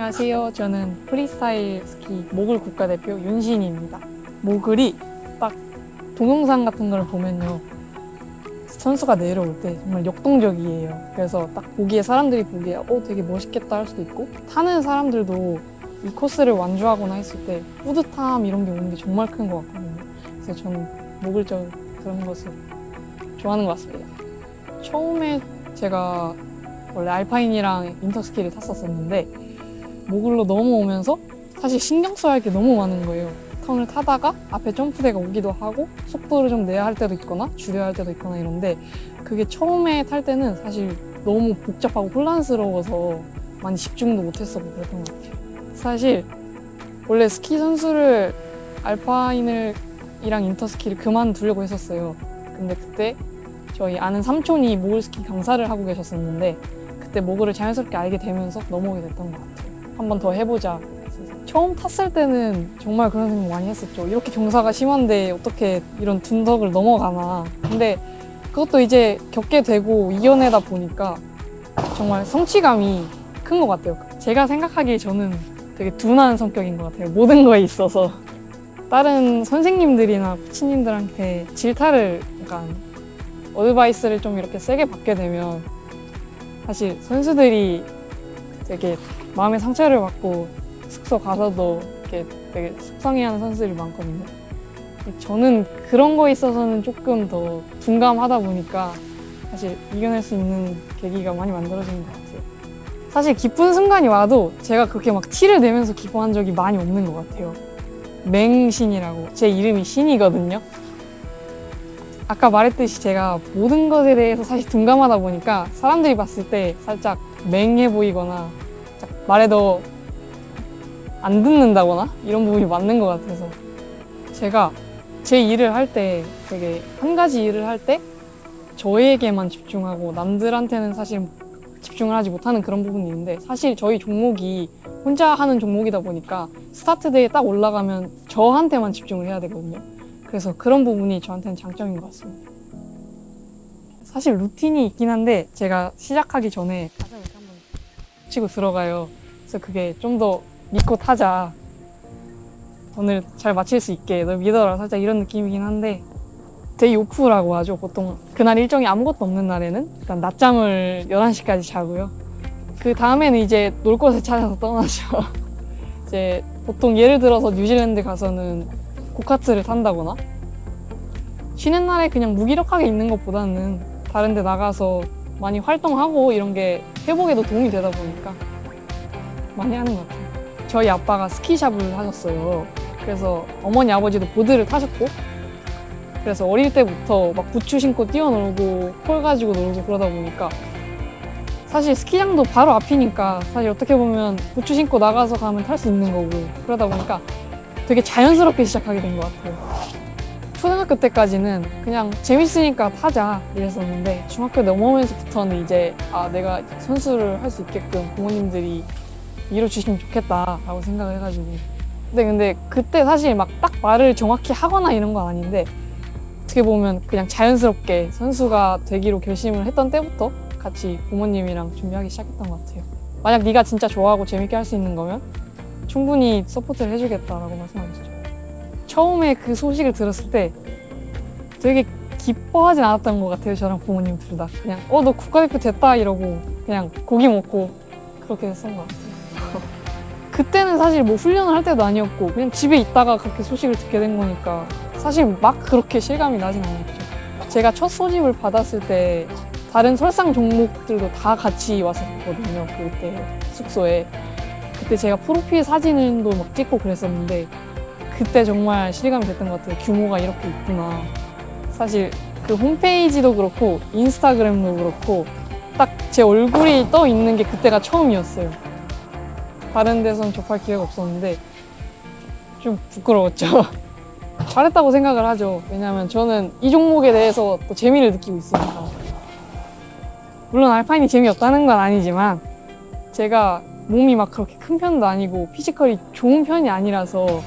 안녕하세요. 저는 프리스타일 스키 모글 국가대표 윤신입니다. 모글이 딱 동영상 같은 걸 보면요, 선수가 내려올 때 정말 역동적이에요. 그래서 딱 보기에 사람들이 보기에 되게 멋있겠다 할 수도 있고, 타는 사람들도 이 코스를 완주하거나 했을 때 뿌듯함 이런 게 오는 게 정말 큰 것 같거든요. 그래서 저는 모글적 그런 것을 좋아하는 것 같습니다. 처음에 제가 원래 알파인이랑 인터스키를 탔었었는데 모글로 넘어오면서 사실 신경 써야 할 게 너무 많은 거예요. 턴을 타다가 앞에 점프대가 오기도 하고 속도를 좀 내야 할 때도 있거나 줄여야 할 때도 있거나 이런데, 그게 처음에 탈 때는 사실 너무 복잡하고 혼란스러워서 많이 집중도 못했었고 그랬던 것 같아요. 사실 원래 스키 선수를 알파인을 이랑 인터스키를 그만두려고 했었어요. 근데 그때 저희 아는 삼촌이 모글 스키 강사를 하고 계셨었는데 그때 모글을 자연스럽게 알게 되면서 넘어오게 됐던 것 같아요. 한 번 더 해보자. 처음 탔을 때는 정말 그런 생각 많이 했었죠. 이렇게 경사가 심한데 어떻게 이런 둔덕을 넘어가나. 근데 그것도 이제 겪게 되고 이겨내다 보니까 정말 성취감이 큰 것 같아요. 제가 생각하기에 저는 되게 둔한 성격인 것 같아요. 모든 거에 있어서. 다른 선생님들이나 코치님들한테 질타를 약간 어드바이스를 좀 이렇게 세게 받게 되면 사실 선수들이 되게 마음의 상처를 받고 숙소 가서도 이렇게 되게 속상해하는 선수들이 많거든요. 저는 그런 거에 있어서는 조금 더 둔감하다 보니까 사실 이겨낼 수 있는 계기가 많이 만들어지는 것 같아요. 사실 기쁜 순간이 와도 제가 그렇게 막 티를 내면서 기뻐한 적이 많이 없는 것 같아요. 맹신이라고, 제 이름이 신이거든요. 아까 말했듯이 제가 모든 것에 대해서 사실 둔감하다 보니까 사람들이 봤을 때 살짝 맹해 보이거나 말해도 안 듣는다거나 이런 부분이 맞는 것 같아서, 제가 제 일을 할 때 되게 한 가지 일을 할 때 저에게만 집중하고 남들한테는 사실 집중을 하지 못하는 그런 부분이 있는데, 사실 저희 종목이 혼자 하는 종목이다 보니까 스타트대에 딱 올라가면 저한테만 집중을 해야 되거든요. 그래서 그런 부분이 저한테는 장점인 것 같습니다. 사실 루틴이 있긴 한데 제가 시작하기 전에 가장 이렇게 한번 치고 들어가요. 그래서 그게 좀 더 믿고 타자, 오늘 잘 마칠 수 있게 널 믿어라, 살짝 이런 느낌이긴 한데, 데이 오프라고 하죠. 보통 그날 일정이 아무것도 없는 날에는 일단 낮잠을 11시까지 자고요. 그 다음에는 이제 놀 곳을 찾아서 떠나죠. 이제 보통 예를 들어서 뉴질랜드 가서는 고카트를 탄다거나, 쉬는 날에 그냥 무기력하게 있는 것보다는 다른 데 나가서 많이 활동하고 이런 게 회복에도 도움이 되다 보니까 많이 하는 것 같아요. 저희 아빠가 스키샵을 하셨어요. 그래서 어머니 아버지도 보드를 타셨고, 그래서 어릴 때부터 막 부츠 신고 뛰어놀고 폴 가지고 놀고 그러다 보니까 사실 스키장도 바로 앞이니까 사실 어떻게 보면 부츠 신고 나가서 가면 탈 수 있는 거고, 그러다 보니까 되게 자연스럽게 시작하게 된 것 같아요. 초등학교 때까지는 그냥 재밌으니까 타자 이랬었는데, 중학교 넘어오면서부터는 이제 내가 선수를 할 수 있게끔 부모님들이 밀어주시면 좋겠다라고 생각을 해가지고. 근데 그때 사실 막 딱 말을 정확히 하거나 이런 건 아닌데, 어떻게 보면 그냥 자연스럽게 선수가 되기로 결심을 했던 때부터 같이 부모님이랑 준비하기 시작했던 것 같아요. 만약 네가 진짜 좋아하고 재밌게 할 수 있는 거면 충분히 서포트를 해주겠다라고 말씀하셨죠. 처음에 그 소식을 들었을 때 되게 기뻐하진 않았던 것 같아요. 저랑 부모님 둘 다. 그냥 너 국가대표 됐다 이러고 그냥 고기 먹고 그렇게 했던 것 같아요. 그때는 사실 뭐 훈련을 할 때도 아니었고 그냥 집에 있다가 그렇게 소식을 듣게 된 거니까 사실 막 그렇게 실감이 나진 않았죠. 제가 첫 소집을 받았을 때 다른 설상 종목들도 다 같이 왔었거든요. 그때 숙소에. 그때 제가 프로필 사진도 막 찍고 그랬었는데 그때 정말 실감이 됐던 것 같아요. 규모가 이렇게 있구나. 사실 그 홈페이지도 그렇고 인스타그램도 그렇고 딱 제 얼굴이 떠 있는 게 그때가 처음이었어요. 다른 데선 접할 기회가 없었는데 좀 부끄러웠죠. 잘했다고 생각을 하죠. 왜냐하면 저는 이 종목에 대해서 또 재미를 느끼고 있으니까. 물론 알파인이 재미없다는 건 아니지만 제가 몸이 막 그렇게 큰 편도 아니고 피지컬이 좋은 편이 아니라서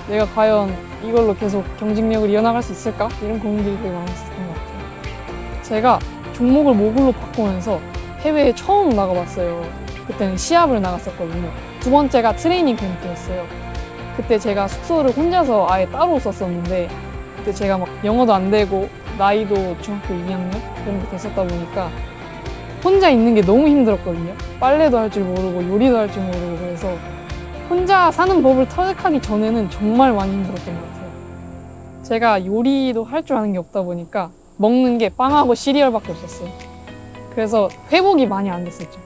내가 과연 이걸로 계속 경쟁력을 이어나갈 수 있을까? 이런 고민들이 되게 많았었던 것 같아요. 제가 종목을 모글로 바꾸면서 해외에 처음 나가봤어요. 그때는 시합을 나갔었거든요. 두 번째가 트레이닝 캠프였어요. 그때 제가 숙소를 혼자서 아예 따로 썼었는데 그때 제가 막 영어도 안 되고 나이도 중학교 2학년 정도 됐었다 보니까 혼자 있는 게 너무 힘들었거든요. 빨래도 할 줄 모르고 요리도 할 줄 모르고 그래서 혼자 사는 법을 터득하기 전에는 정말 많이 힘들었던 것 같아요. 제가 요리도 할 줄 아는 게 없다 보니까 먹는 게 빵하고 시리얼밖에 없었어요. 그래서 회복이 많이 안 됐었죠.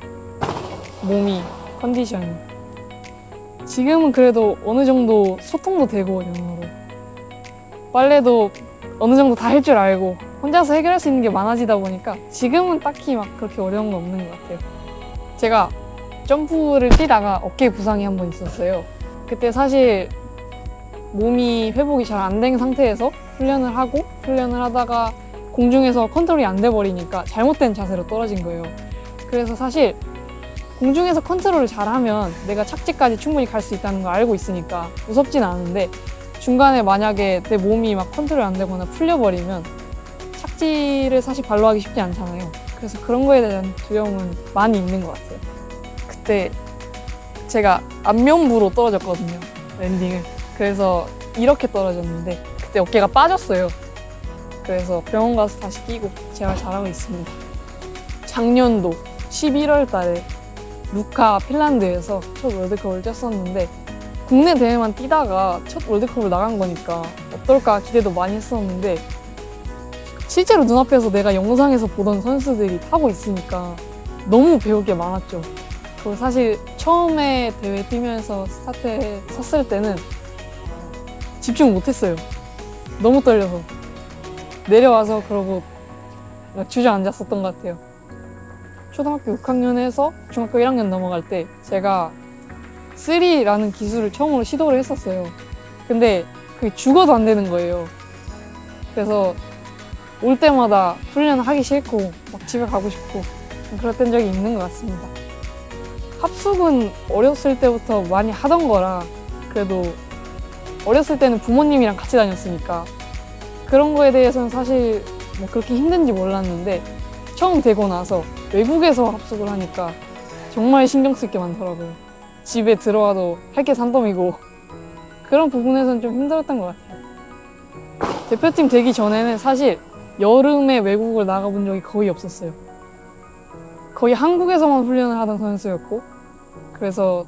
몸이, 컨디션이. 지금은 그래도 어느 정도 소통도 되고 영어로. 빨래도 어느 정도 다 할 줄 알고 혼자서 해결할 수 있는 게 많아지다 보니까 지금은 딱히 막 그렇게 어려운 건 없는 것 같아요. 제가 점프를 뛰다가 어깨 부상이 한 번 있었어요. 그때 사실 몸이 회복이 잘 안 된 상태에서 훈련을 하다가 공중에서 컨트롤이 안 돼 버리니까 잘못된 자세로 떨어진 거예요. 그래서 사실 공중에서 컨트롤을 잘하면 내가 착지까지 충분히 갈 수 있다는 걸 알고 있으니까 무섭진 않은데 중간에 만약에 내 몸이 막 컨트롤 안 되거나 풀려버리면 착지를 사실 발로 하기 쉽지 않잖아요. 그래서 그런 거에 대한 두려움은 많이 있는 것 같아요. 그때 제가 안면부로 떨어졌거든요, 랜딩을. 그래서 이렇게 떨어졌는데 그때 어깨가 빠졌어요. 그래서 병원 가서 다시 끼고 재활 잘하고 있습니다. 작년도 11월 달에 루카 핀란드에서 첫 월드컵을 뛰었었는데 국내 대회만 뛰다가 첫 월드컵을 나간 거니까 어떨까 기대도 많이 했었는데 실제로 눈앞에서 내가 영상에서 보던 선수들이 하고 있으니까 너무 배울 게 많았죠. 그리고 사실 처음에 대회 뛰면서 스타트에 섰을 때는 집중 못했어요. 너무 떨려서. 내려와서 그러고 주저앉았었던 것 같아요. 초등학교 6학년에서 중학교 1학년 넘어갈 때 제가 3라는 기술을 처음으로 시도를 했었어요. 근데 그게 죽어도 안 되는 거예요. 그래서 올 때마다 훈련하기 싫고 막 집에 가고 싶고 그랬던 적이 있는 것 같습니다. 합숙은 어렸을 때부터 많이 하던 거라 그래도 어렸을 때는 부모님이랑 같이 다녔으니까 그런 거에 대해서는 사실 뭐 그렇게 힘든지 몰랐는데 처음 되고 나서 외국에서 합숙을 하니까 정말 신경 쓸 게 많더라고요. 집에 들어와도 할 게 산더미고 그런 부분에서는 좀 힘들었던 것 같아요. 대표팀 되기 전에는 사실 여름에 외국을 나가본 적이 거의 없었어요. 거의 한국에서만 훈련을 하던 선수였고 그래서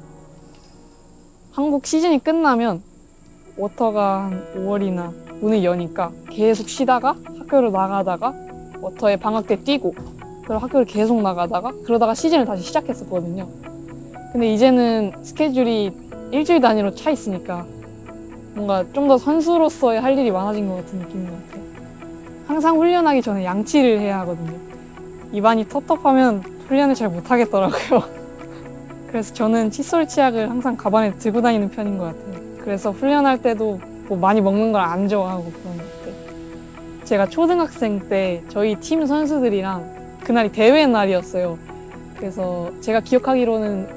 한국 시즌이 끝나면 워터가 한 5월이나 문을 여니까 계속 쉬다가 학교를 나가다가 워터에 방학 때 뛰고 그리고 학교를 계속 나가다가 그러다가 시즌을 다시 시작했었거든요. 근데 이제는 스케줄이 일주일 단위로 차 있으니까 뭔가 좀 더 선수로서의 할 일이 많아진 것 같은 느낌인 것 같아요. 항상 훈련하기 전에 양치를 해야 하거든요. 입안이 텁텁하면 훈련을 잘 못하겠더라고요. 그래서 저는 칫솔 치약을 항상 가방에 들고 다니는 편인 것 같아요. 그래서 훈련할 때도 뭐 많이 먹는 걸 안 좋아하고 그런 것 같아요. 제가 초등학생 때 저희 팀 선수들이랑 그날이 대회 날이었어요. 그래서 제가 기억하기로는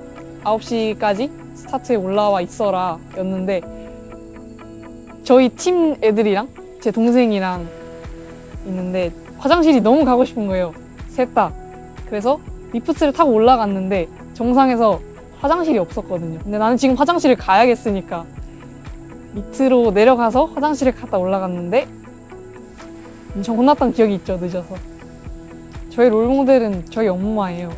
9시까지 스타트에 올라와 있어라 였는데 저희 팀 애들이랑 제 동생이랑 있는데 화장실이 너무 가고 싶은 거예요. 셋 다. 그래서 리프트를 타고 올라갔는데 정상에서 화장실이 없었거든요. 근데 나는 지금 화장실을 가야겠으니까 밑으로 내려가서 화장실을 갔다 올라갔는데 엄청 혼났던 기억이 있죠, 늦어서. 저희 롤모델은 저희 엄마예요.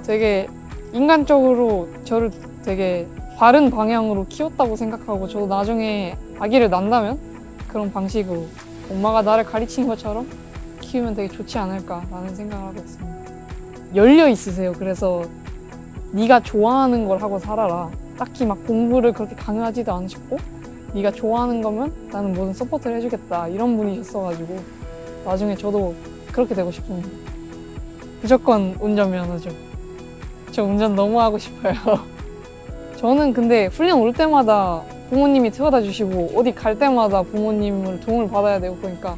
되게 인간적으로 저를 되게 바른 방향으로 키웠다고 생각하고 저도 나중에 아기를 낳는다면 그런 방식으로 엄마가 나를 가르친 것처럼 키우면 되게 좋지 않을까라는 생각을 하고 있습니다. 열려 있으세요. 그래서 네가 좋아하는 걸 하고 살아라. 딱히 막 공부를 그렇게 강요하지도 않으셨고 네가 좋아하는 거면 나는 뭐든 서포트를 해주겠다 이런 분이셨어가지고 나중에 저도 그렇게 되고 싶습니다. 무조건 운전면허죠. 저 운전 너무 하고 싶어요. 저는 근데 훈련 올 때마다 부모님이 태워다 주시고 어디 갈 때마다 부모님을 도움을 받아야 되고 그러니까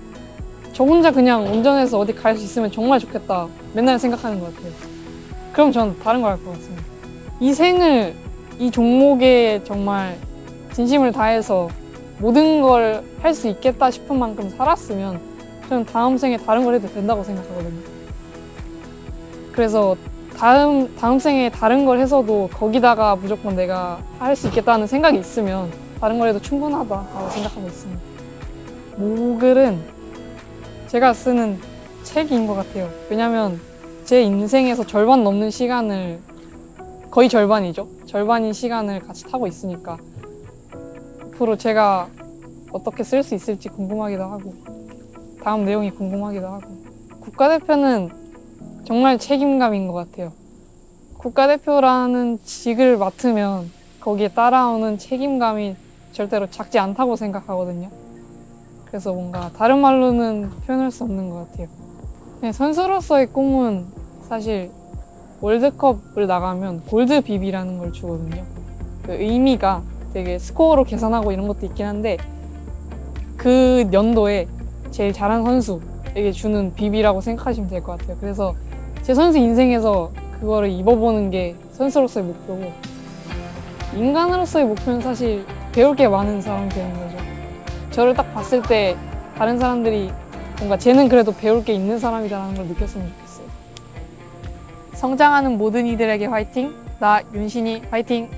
저 혼자 그냥 운전해서 어디 갈 수 있으면 정말 좋겠다 맨날 생각하는 것 같아요. 그럼 전 다른 걸 할 것 같습니다. 이 생을 이 종목에 정말 진심을 다해서 모든 걸 할 수 있겠다 싶은 만큼 살았으면 저는 다음 생에 다른 걸 해도 된다고 생각하거든요. 그래서 다음 생에 다른 걸 해서도 거기다가 무조건 내가 할 수 있겠다는 생각이 있으면 다른 걸 해도 충분하다고 생각하고 있습니다. 모글은 제가 쓰는 책인 것 같아요. 왜냐면 제 인생에서 절반 넘는 시간을, 거의 절반이죠. 절반인 시간을 같이 타고 있으니까 앞으로 제가 어떻게 쓸 수 있을지 궁금하기도 하고 다음 내용이 궁금하기도 하고. 국가대표는 정말 책임감인 것 같아요. 국가대표라는 직을 맡으면 거기에 따라오는 책임감이 절대로 작지 않다고 생각하거든요. 그래서 뭔가 다른 말로는 표현할 수 없는 것 같아요. 네, 선수로서의 꿈은 사실 월드컵을 나가면 골드 비비라는 걸 주거든요. 그 의미가 되게 스코어로 계산하고 이런 것도 있긴 한데 그 연도에 제일 잘한 선수에게 주는 비비라고 생각하시면 될 것 같아요. 그래서 제 선수 인생에서 그거를 입어보는 게 선수로서의 목표고, 인간으로서의 목표는 사실 배울 게 많은 사람이 되는 거죠. 저를 딱 봤을 때 다른 사람들이 뭔가 쟤는 그래도 배울 게 있는 사람이다라는 걸 느꼈으면 좋겠어요. 성장하는 모든 이들에게 화이팅! 나 윤신이 화이팅!